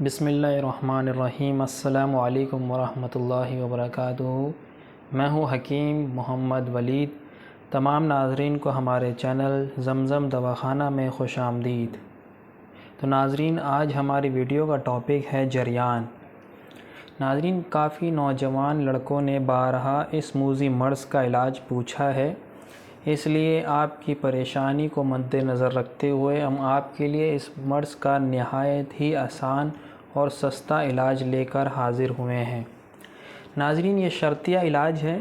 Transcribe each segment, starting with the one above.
بسم اللہ الرحمن الرحیم۔ السلام علیکم ورحمۃ اللہ وبرکاتہ۔ میں ہوں حکیم محمد ولید۔ تمام ناظرین کو ہمارے چینل زمزم دواخانہ میں خوش آمدید۔ تو ناظرین، آج ہماری ویڈیو کا ٹاپک ہے جریان۔ ناظرین، کافی نوجوان لڑکوں نے بارہا اس موذی مرض کا علاج پوچھا ہے، اس لیے آپ کی پریشانی کو مد نظر رکھتے ہوئے ہم آپ کے لیے اس مرض کا نہایت ہی آسان اور سستا علاج لے کر حاضر ہوئے ہیں۔ ناظرین، یہ شرطیہ علاج ہے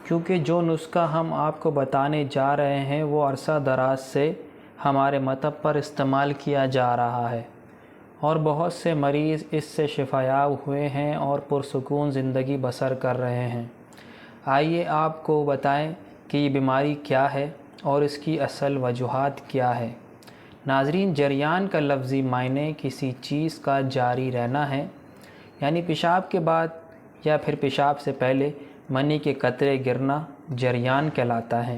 کیونکہ جو نسخہ ہم آپ کو بتانے جا رہے ہیں وہ عرصہ دراز سے ہمارے مطب پر استعمال کیا جا رہا ہے اور بہت سے مریض اس سے شفا یاب ہوئے ہیں اور پرسکون زندگی بسر کر رہے ہیں۔ آئیے آپ کو بتائیں کہ یہ بیماری کیا ہے اور اس کی اصل وجوہات کیا ہے۔ ناظرین، جریان کا لفظی معنی کسی چیز کا جاری رہنا ہے، یعنی پیشاب کے بعد یا پھر پیشاب سے پہلے منی کے قطرے گرنا جریان کہلاتا ہے۔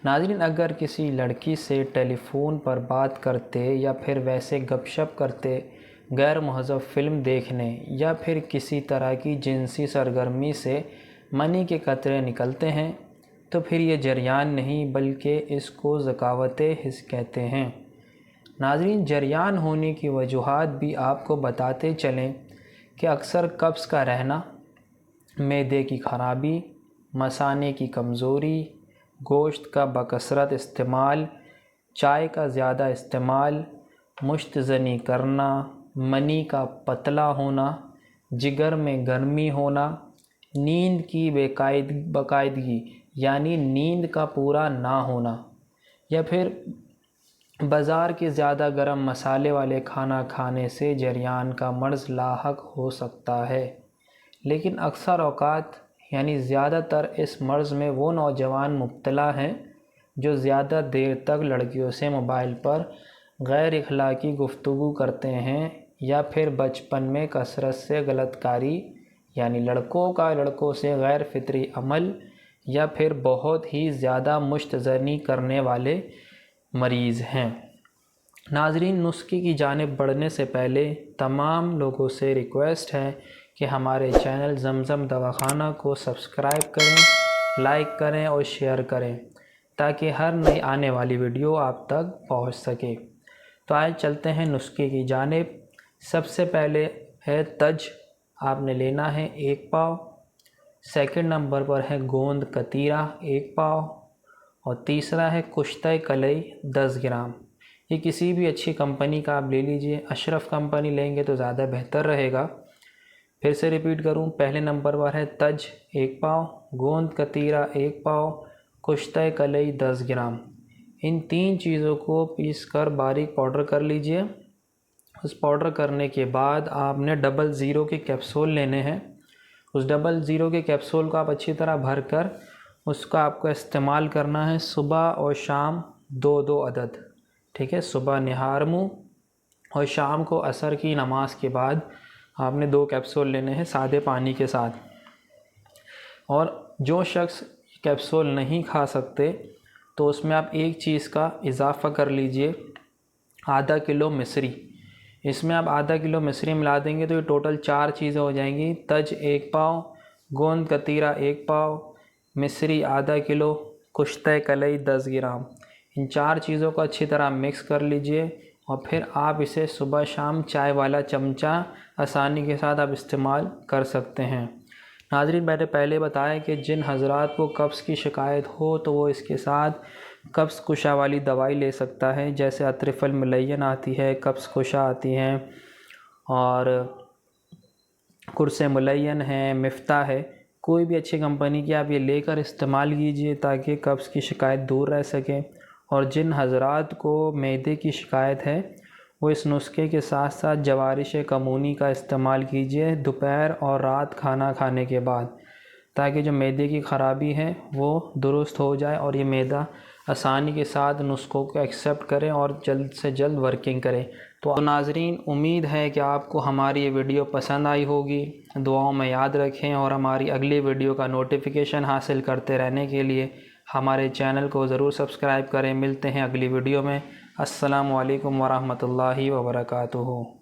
ناظرین، اگر کسی لڑکی سے ٹیلی فون پر بات کرتے یا پھر ویسے گپ شپ کرتے، غیر مہذب فلم دیکھنے یا پھر کسی طرح کی جنسی سرگرمی سے منی کے قطرے نکلتے ہیں تو پھر یہ جریان نہیں بلکہ اس کو ذکاوت حس کہتے ہیں۔ ناظرین، جریان ہونے کی وجوہات بھی آپ کو بتاتے چلیں کہ اکثر قبض کا رہنا، معدے کی خرابی، مثانے کی کمزوری، گوشت کا بکثرت استعمال، چائے کا زیادہ استعمال، مشت زنی کرنا، منی کا پتلا ہونا، جگر میں گرمی ہونا، نیند کی باقاعدگی یعنی نیند کا پورا نہ ہونا، یا پھر بازار کے زیادہ گرم مسالے والے کھانا کھانے سے جریان کا مرض لاحق ہو سکتا ہے۔ لیکن اکثر اوقات یعنی زیادہ تر اس مرض میں وہ نوجوان مبتلا ہیں جو زیادہ دیر تک لڑکیوں سے موبائل پر غیر اخلاقی گفتگو کرتے ہیں یا پھر بچپن میں کثرت سے غلط کاری یعنی لڑکوں کا لڑکوں سے غیر فطری عمل یا پھر بہت ہی زیادہ مشت زنی کرنے والے مریض ہیں۔ ناظرین، نسخے کی جانب بڑھنے سے پہلے تمام لوگوں سے ریکویسٹ ہے کہ ہمارے چینل زمزم دواخانہ کو سبسکرائب کریں، لائک کریں اور شیئر کریں تاکہ ہر نئی آنے والی ویڈیو آپ تک پہنچ سکے۔ تو آج چلتے ہیں نسخے کی جانب۔ سب سے پہلے ہے تج، آپ نے لینا ہے 1 پاؤ۔ سیکنڈ نمبر پر ہے گوند کتیرہ 1 پاؤ، اور تیسرا ہے کشتہ کلئی 10 گرام۔ یہ کسی بھی اچھی کمپنی کا آپ لے لیجئے، اشرف کمپنی لیں گے تو زیادہ بہتر رہے گا۔ پھر سے ریپیٹ کروں، پہلے نمبر پر ہے تج 1 پاؤ، گوند کتیرہ 1 پاؤ، کشتہ کلئی 10 گرام۔ ان 3 چیزوں کو پیس کر باریک پاؤڈر کر لیجئے۔ اس پاؤڈر کرنے کے بعد آپ نے 00 کے کیپسول لینے ہیں۔ اس 00 کے کیپسول کو آپ اچھی طرح بھر کر اس کا آپ کو استعمال کرنا ہے صبح اور شام 2 عدد، ٹھیک ہے؟ صبح نہار منہ اور شام کو عصر کی نماز کے بعد آپ نے 2 کیپسول لینے ہیں سادے پانی کے ساتھ۔ اور جو شخص کیپسول نہیں کھا سکتے تو اس میں آپ ایک چیز کا اضافہ کر لیجئے، ½ کلو مصری۔ اس میں آپ ½ کلو مصری ملا دیں گے تو یہ ٹوٹل 4 چیزیں ہو جائیں گی۔ تج 1 پاؤ، گوند کتیرہ 1 پاؤ، مصری ½ کلو، کشتہ کلئی 10 گرام۔ ان 4 چیزوں کو اچھی طرح مکس کر لیجئے اور پھر آپ اسے صبح شام چائے والا چمچہ آسانی کے ساتھ آپ استعمال کر سکتے ہیں۔ ناظرین، میں نے پہلے بتایا کہ جن حضرات کو قبض کی شکایت ہو تو وہ اس کے ساتھ قبض کشا والی دوائی لے سکتا ہے، جیسے اطرف الملین آتی ہے، قبض کشا آتی ہیں، اور قرص ملین ہے، مفتاح ہے۔ کوئی بھی اچھی کمپنی کی آپ یہ لے کر استعمال کیجئے تاکہ قبض کی شکایت دور رہ سکے۔ اور جن حضرات کو معدے کی شکایت ہے وہ اس نسخے کے ساتھ ساتھ جوارش کمونی کا استعمال کیجئے دوپہر اور رات کھانا کھانے کے بعد، تاکہ جو معدے کی خرابی ہے وہ درست ہو جائے اور یہ معدہ آسانی کے ساتھ نسخوں کو ایکسیپٹ کرے اور جلد سے جلد ورکنگ کرے۔ تو ناظرین، امید ہے کہ آپ کو ہماری یہ ویڈیو پسند آئی ہوگی۔ دعاؤں میں یاد رکھیں اور ہماری اگلی ویڈیو کا نوٹیفیکیشن حاصل کرتے رہنے کے لیے ہمارے چینل کو ضرور سبسکرائب کریں۔ ملتے ہیں اگلی ویڈیو میں۔ السلام علیکم ورحمۃ اللہ وبرکاتہ۔